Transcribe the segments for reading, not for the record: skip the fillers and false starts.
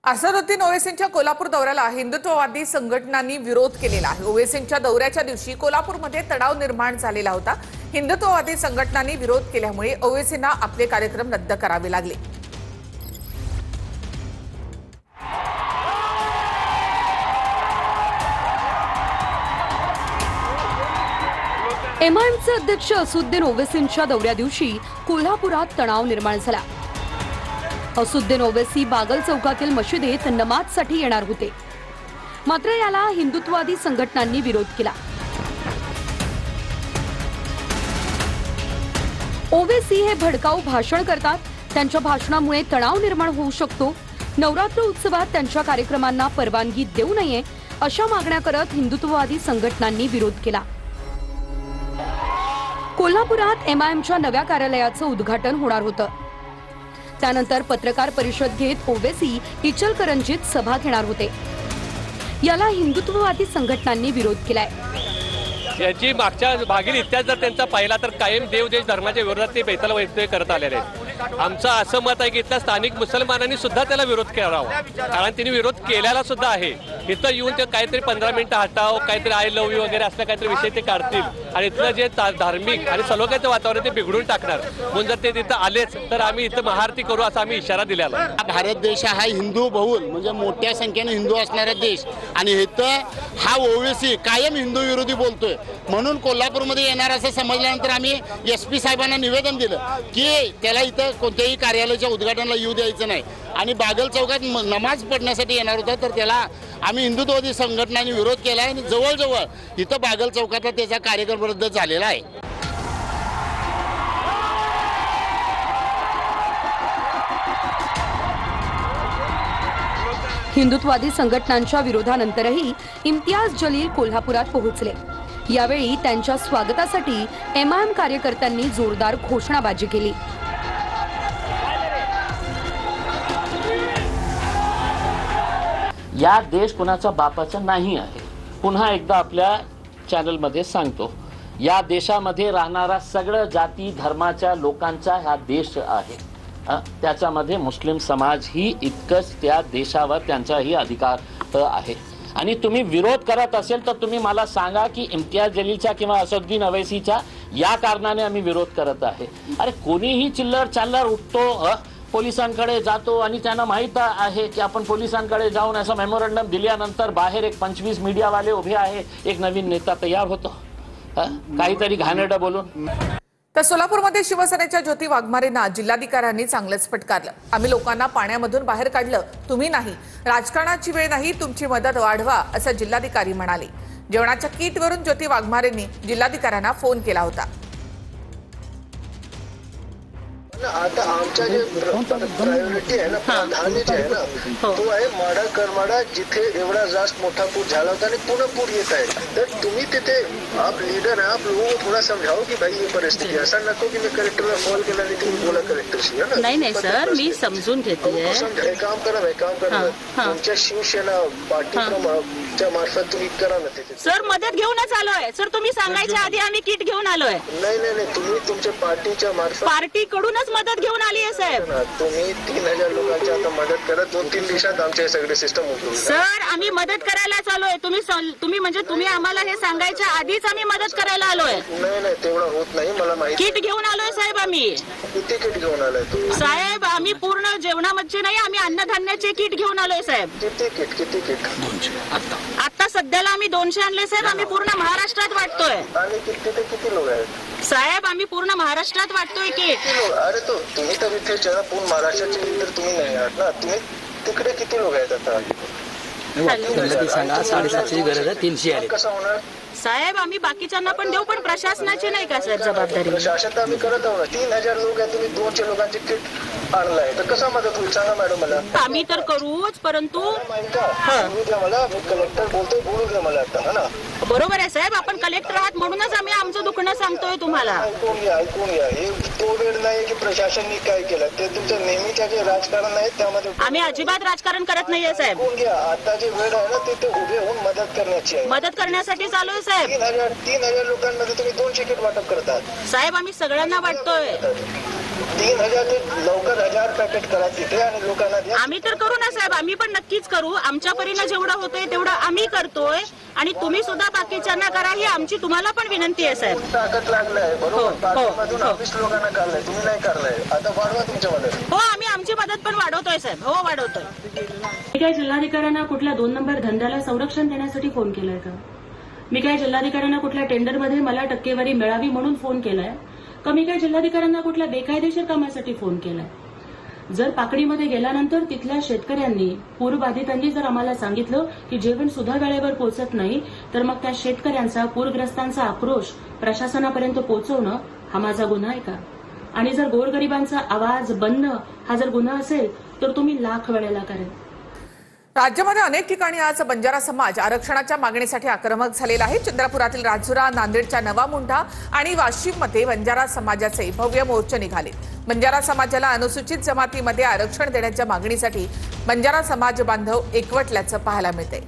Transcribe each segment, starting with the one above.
असदुद्दीन ओवैसींच्या कोल्हापूर दौऱ्याला हिंदुत्ववादी संघटनांनी विरोध केलेला आहे। ओवैसींच्या दौऱ्याच्या दिवशी कोल्हापूरमध्ये तणाव निर्माण झालेला होता। हिंदुत्ववादी संघटनांनी विरोध केल्यामुळे ओवैसींना आपले कार्यक्रम रद्द करावे लागले। एमआयएमचे अध्यक्ष असदुद्दीन ओवैसींच्या दौऱ्या दिवशी कोल्हापुरात तणाव निर्माण झाला। असदुद्दीन ओवैसी बागल चौकातील मशिदीत नमाजसाठी येणार होते, मात्र याला हिंदुत्ववादी संघटनांनी विरोध केला। ओवैसी हे भडकाऊ भाषण करतात, त्यांच्या भाषणामुळे तणाव निर्माण होऊ शकतो। नवरात्र उत्सवात त्यांच्या कार्यक्रमांना परवानगी देऊ नये अशा मागण्या करत हिंदुत्ववादी संघटनांनी विरोध केला। कोल्हापुरात एमआयएमच्या नव्या कार्यालयाचं उद्घाटन होणार होतं। त्यानंतर पत्रकार परिषद घेत ओवैसी इचलकरंजीत सभा घेणार होते। याला हिंदुत्ववादी संघटनांनी विरोध केलाय। याची मागच्या भागील इतिहास जर त्यांचा पाहिला तर कायम देव देश धर्माच्या विरोधात ते बेताल वैद्य करत आलेले आहेत। आमचं असं मत आहे की इथल्या स्थानिक मुसलमानांनी सुद्धा त्याला विरोध करावा, कारण त्यांनी विरोध केलेला सुद्धा आहे। इथं येऊन ते काहीतरी 15 मिनिटं हटाव, काहीतरी आय लव्ह यू वगैरे असल्या काहीतरी विषय ते काढतील आणि इथलं जे धार्मिक आणि सलोख्याचं वातावरण ते बिघडून टाकणार। म्हणून जर ते तिथं आलेच तर आम्ही इथं महाआरती करू असा आम्ही इशारा दिलेला आहे। भारत देश हा हिंदू बहुल म्हणजे मोठ्या संख्येने हिंदू असणारा देश आणि इथं हा ओवैसी कायम हिंदू विरोधी बोलतोय। म्हणून कोल्हापूरमध्ये येणार असं समजल्यानंतर आम्ही SP साहेबांना निवेदन दिलं की त्याला इथं कोणत्याही कार्यालयाच्या उद्घाटनाला येऊ द्यायचं नाही आणि बागल चौकात नमाज पढण्यासाठी येणार होता तर त्याला आम्ही हिंदुत्ववादी संघटनांनी विरोध केला आणि जवळजवळ इथं बागल चौकातला त्याचा कार्यक्रम रद्द झालेला आहे। हिंदुत्ववादी संघटनांच्या विरोधानंतरही इम्तियाज जलील कोल्हापुरात पोहोचले। यावेळी त्यांच्या स्वागतासाठी एमआयएम कार्यकर्त्यांनी जोरदार घोषणाबाजी केली। या देश कुणाचा बापाचा नाही आहे। पुन्हा एकदा आपल्या चॅनलमध्ये सांगतो, या देशामध्ये राहणारा सगळं जाती धर्माच्या लोकांचा हा देश आहे। त्याच्यामध्ये मुस्लिम समाज ही इतकंच त्या देशावर त्यांचाही अधिकार आहे। आणि तुम्ही विरोध करत असेल तर तुम्ही मला सांगा की इम्तियाज जलीलच्या किंवा असदुद्दीन ओवैसीच्या या कारणाने आम्ही विरोध करत आहे। अरे कोणीही चिल्लर चालर उठतो, पोलिसांकडे जातो आणि त्यांना माहित आहे की आपण पोलिसांकडे जाऊन असं मेमोरंडम दिल्यानंतर बाहेर एक 25 मीडियावाले उभे आहे, एक नवीन नेता तयार होतो काहीतरी घाणेरडं बोलून। तर सोलापूरमध्ये शिवसेनेच्या ज्योती वाघमारेंना जिल्हाधिकाऱ्यांनी चांगलंच फटकारलं। आम्ही लोकांना पाण्यामधून बाहेर काढलं, तुम्ही नाही। राजकारणाची वेळ नाही, तुमची मदत वाढवा असं जिल्हाधिकारी म्हणाले। जेवणाच्या किटवरून ज्योती वाघमारेंनी जिल्हाधिकाऱ्यांना फोन केला होता। आता आमच्या जे प्रायोरिटी आहे ना, प्राधान्य जे आहे ना तो आहे माडा करमाडा, जिथे एवढा जास्त मोठा पूर झाला होता आणि पुन्हा पूर येत आहे। तर तुम्ही तिथे आप लीडर है, आप लोगों को थोड़ा समझाओ की भाई ये परिस्थिती ऐसा नको की मी कलेक्टरला कॉल केला आणि तुम्ही बोला कलेक्टरशी है ना। नाही सर, मी समजून घेते। काम करा तुमच्या शिवसेना पार्टीच्या मार्फत तुम्ही करा ना तिथे। सर मदत घेऊनच आलोय सर, तुम्ही सांगायच्या आधी आम्ही किट घेऊन आलोय। नाही तुम्ही तुमच्या पार्टीच्या मार्फत पार्टीकडूनच मदत घेऊन आली आहे साहेब। तुम्ही 3000 लोकांची आता मदत करा, 2-3 दिवसात आमचे सगळे सिस्टम उठवून सर आम्ही मदत करायला आलोय। तुम्ही म्हणजे आम्हाला हे सांगायच्या आधीच आम्ही मदत करायला आलोय। नाही तेवढं होत नाही, मला माहिती। किट घेऊन आलोय साहेब आम्ही। किती किट घेऊन आलाय तुम्ही साहेब? आम्ही पूर्ण जेवणामध्ये नाही, आम्ही अन्नधान्याचे किट घेऊन आलोय साहेब। किती किट? 200 आता सध्याला आम्ही 200 आणले साहेब। आम्ही पूर्ण महाराष्ट्रात वाटतोय। आणि किती लोक आहेत साहेब? आम्ही पूर्ण महाराष्ट्रात वाटतोय किट। अरे तो तुम्ही तर इथे पूर्ण महाराष्ट्राचे लीडर तुम्ही नाही आहात ना, तुम्ही तिकडे किती लोक आहेत आता? सांगा 750 गरज आहे, 300 आले। कसं होणार साहेब? आम्ही बाकीच्यांना पण देऊ, पण प्रशासनाची नाही का साहेब जबाबदारी? प्रशासन तर आम्ही करत आहोत। 3000 लोक आहेत, तुम्ही 200 लोकांचे किट आणलाय तर कसा मदत होईल सांगा मॅडम मला। आम्ही तर करूच, परंतु बोलू द्या मला, मी कलेक्टर बोलतोय, बोलू द्या मला आता है ना। बरोबर आहे साहेब, आपण कलेक्टर आहात म्हणूनच आम्ही आमचं दुखणं सांगतोय तुम्हाला। ऐकून घ्या हे तो वेळ नाही की प्रशासनाने काय केलं, ते तुमचं नेहमीच्या जे राजकारण आहे त्यामध्ये आम्ही अजिबात राजकारण करत नाहीये साहेब। ऐकून घ्या, आता जे वेळ आहे ना ते उभे होऊन मदत करण्याची आहे। मदत करण्यासाठी चालू आहे साहेब। 3000 लोकांमध्ये तुम्ही 200 किट वाटप करतात साहेब। आम्ही सगळ्यांना वाटतोय। 3,000 ते लवकर 1,000 पॅकेट करा तिथे आणि लोकांना द्या. आम्ही तर करू ना साहेब, आम्ही पण नक्कीच करू. आमच्या परीनं जेवढं होतंय तेवढं आम्ही करतोय आणि तुम्ही सुद्धा बाकीच्यांना करा ही आमची तुम्हाला पण विनंती आहे साहेब. ताकद लागलाय बरोबर. पाठीमधून 20 लोकांना काढलंय, तुम्ही नाही काढलंय. आता वाढवा तुमच्या मदत. हो, आम्ही आमची मदत पण वाढवतोय साहेब. हो, वाढवतोय. मी काय जिल्हाधिकाऱ्यांना कुठल्या 2 नंबर धंद्याला संरक्षण देण्यासाठी फोन केलाय का? मी काय जिल्हाधिकाऱ्यांना कुठल्या टेंडरमध्ये मला टक्केवारी मिळावी म्हणून फोन केलाय का? मी काय जिल्हाधिकाऱ्यांना कुठल्या बेकायदेशीर कामासाठी फोन केलाय? जर पाकडीमध्ये गेल्यानंतर तिथल्या शेतकऱ्यांनी, पूरबाधितांनी जर आम्हाला सांगितलं की जेवण सुद्धा वेळेवर पोहोचत नाही, तर मग त्या शेतकऱ्यांचा, पूरग्रस्तांचा आक्रोश प्रशासनापर्यंत पोहोचवणं हा माझा गुन्हा आहे का? आणि जर गोरगरिबांचा आवाज बनणं हा जर गुन्हा असेल तर तुम्ही लाख वेळेला करेल. राज्यामध्ये अनेक ठिकाणी आज बंजारा समाज आरक्षणाच्या मागणीसाठी आक्रमक झालेला आहे. चंद्रपुरातील राजुरा, नांदेडच्या नवा मुंढा आणि वाशिममध्ये बंजारा समाजाचे भव्य मोर्चे निघाले. बंजारा समाजाला अनुसूचित जमातीमध्ये आरक्षण देण्याच्या मागणीसाठी बंजारा समाज बांधव एकवटल्याचं पाहायला मिळते.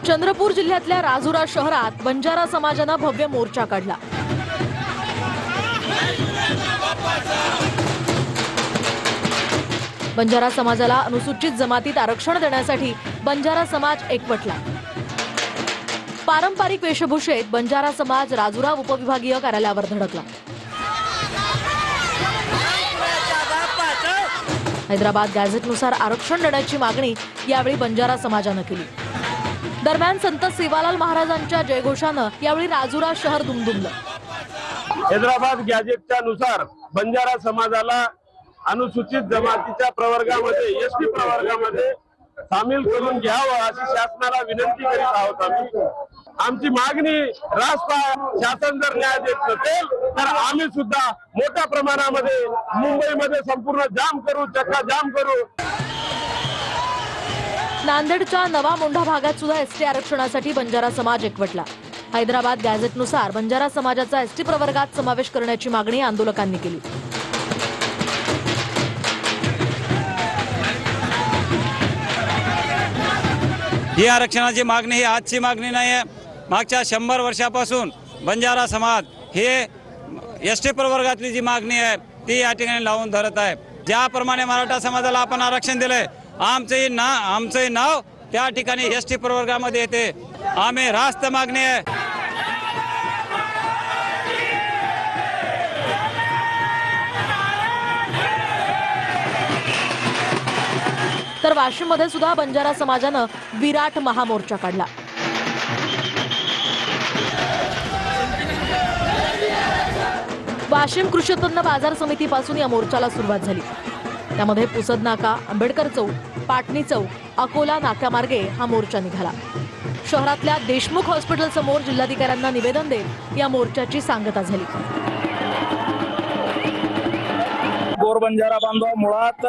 चंद्रपूर जिल्ह्यातल्या राजुरा शहरात बंजारा समाजानं भव्य मोर्चा काढला. बंजारा समाजाला अनुसूचित जमातीत आरक्षण देण्यासाठी बंजारा समाज एकवटला. पारंपरिक वेशभूषेत बंजारा समाज राजुरा उपविभागीय कार्यालयावर धडकला. हैदराबाद गॅझेटनुसार आरक्षण देण्याची मागणी यावेळी बंजारा समाजानं केली. दरम्यान संत सेवालाल महाराजांच्या जयघोषानं यावेळी राजुरा शहर दुमदुमलं. हैदराबाद गॅझेटच्या नुसार बंजारा समाजाला अनुसूचित जमातीच्या प्रवर्गामध्ये, एसटी प्रवर्गामध्ये सामील करून घ्यावं अशी शासनाला विनंती करीत आहोत. आमची मागणी रास्ता शासन जर न्याय देत नसेल तर आम्ही सुद्धा मोठ्या प्रमाणामध्ये मुंबईमध्ये संपूर्ण जाम करू, चक्का जाम करू. नांदेडच्या नवा मुंढा भागात सुद्धा एसटी आरक्षणासाठी बंजारा समाज एकवटला. हैदराबाद गॅझेटनुसार बंजारा समाजाचा एसटी प्रवर्गात समावेश करण्याची मागणी आंदोलकांनी केली. ही आरक्षणाची मागणी ही आजची मागणी नाही आहे. मागच्या 100 वर्षापासून बंजारा समाज हे एसटी प्रवर्गातली जी मागणी आहे ती या ठिकाणी लावून धरत आहे. ज्याप्रमाणे मराठा समाजाला आपण आरक्षण दिलंय, आमचंही नाव त्या ठिकाणी एसटी प्रवर्गामध्ये येते. आम्ही रास्त मागणी आहे. तर वाशिममध्ये सुद्धा बंजारा समाजानं विराट महामोर्चा काढला. वाशिम कृषी उत्पन्न बाजार समितीपासून या मोर्चाला सुरुवात झाली. त्यामध्ये पुसद नाका, आंबेडकर चौक, पाटणी चौक, अकोला नाक्यामार्गे हा मोर्चा निघाला. शहरातल्या देशमुख हॉस्पिटल समोर जिल्हाधिकाऱ्यांना निवेदन देत या मोर्चाची सांगता झाली. गोरबंजारा बांधव मुळात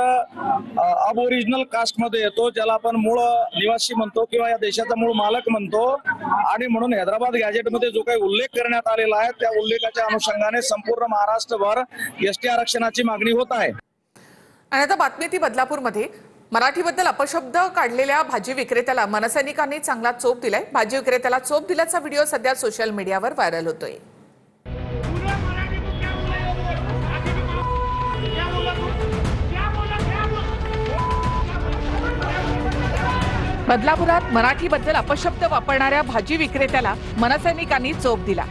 अबोरिजिनल कास्टमध्ये येतो, ज्याला आपण मूळ निवासी म्हणतो किंवा या देशाचा मूळ मालक म्हणतो. आणि म्हणून हैदराबाद गॅझेटमध्ये जो काही उल्लेख करण्यात आलेला आहे त्या उल्लेखाच्या अनुषंगाने संपूर्ण महाराष्ट्रभर एसटी आरक्षणाची मागणी होत आहे. आणि आता बातमी ती बदलापूरमध्ये. मराठीबद्दल अपशब्द काढलेल्या भाजी विक्रेत्याला मनसैनिकांनी चांगला चोप दिलाय. भाजी विक्रेत्याला चोप दिल्याचा व्हिडिओ सध्या सोशल मीडियावर व्हायरल होतोय. बदलापुरात मराठीबद्दल अपशब्द वापरणाऱ्या भाजी विक्रेत्याला मनसैनिकांनी चोप दिला.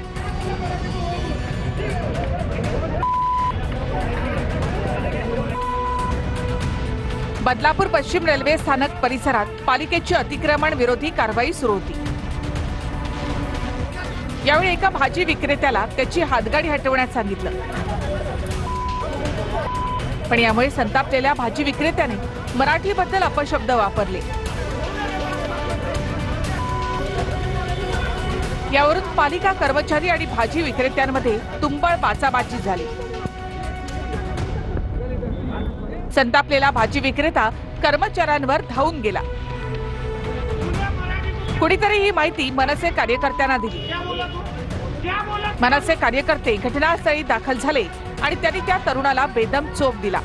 बदलापूर पश्चिम रेल्वे स्थानक परिसरात पालिकेची अतिक्रमण विरोधी कारवाई सुरू होती. यावेळी एका भाजी विक्रेत्याला त्याची हातगाडी हटवण्यास सांगितलं, पण यामुळे संतापलेल्या भाजी विक्रेत्याने मराठीबद्दल अपशब्द वापरले. यावरून पालिका कर्मचारी आणि भाजी विक्रेत्यांमध्ये तुंबळ बाचाबाची झाली. संतापलेला भाजी विक्रेता कर्मचाऱ्यांवर धावून गेला. कुणीतरी ही माहिती मनसे कार्यकर्त्यांना दिली. मनसे कार्यकर्ते घटनास्थळी दाखल झाले आणि त्यांनी त्या तरुणाला बेदम चोप दिला.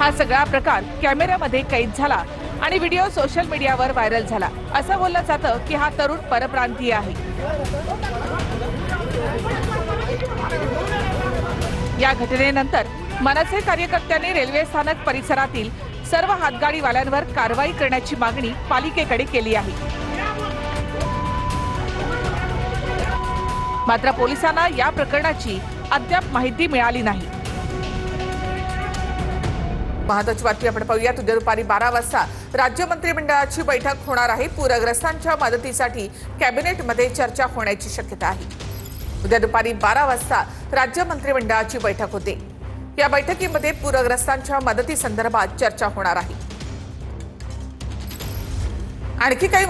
हा सगळा प्रकार कॅमेऱ्यामध्ये कैद झाला आणि व्हिडिओ सोशल मीडियावर व्हायरल झाला. असं बोललं जातं की हा तरुण परप्रांतीय आहे. या घटनेनंतर मनसे कार्यकर्त्यांनी रेल्वे स्थानक परिसरातील सर्व हातगाडीवाल्यांवर कारवाई करण्याची मागणी पालिकेकडे केली आहे. मात्र पोलिसांना या प्रकरणाची अद्याप माहिती मिळाली नाही. महत्वाची बातमी आपण पाहूया. उद्या दुपारी 12 वाजता राज्य मंत्रिमंडळाची बैठक होणार आहे. पूरग्रस्तांच्या मदतीसाठी कॅबिनेटमध्ये चर्चा होण्याची शक्यता आहे. उद्या दुपारी 12 वाजता राज्य मंत्रिमंडळाची बैठक होते. या बैठकीमध्ये पूरग्रस्तांच्या मदतीसंदर्भात चर्चा होणार आहे. आणखी काही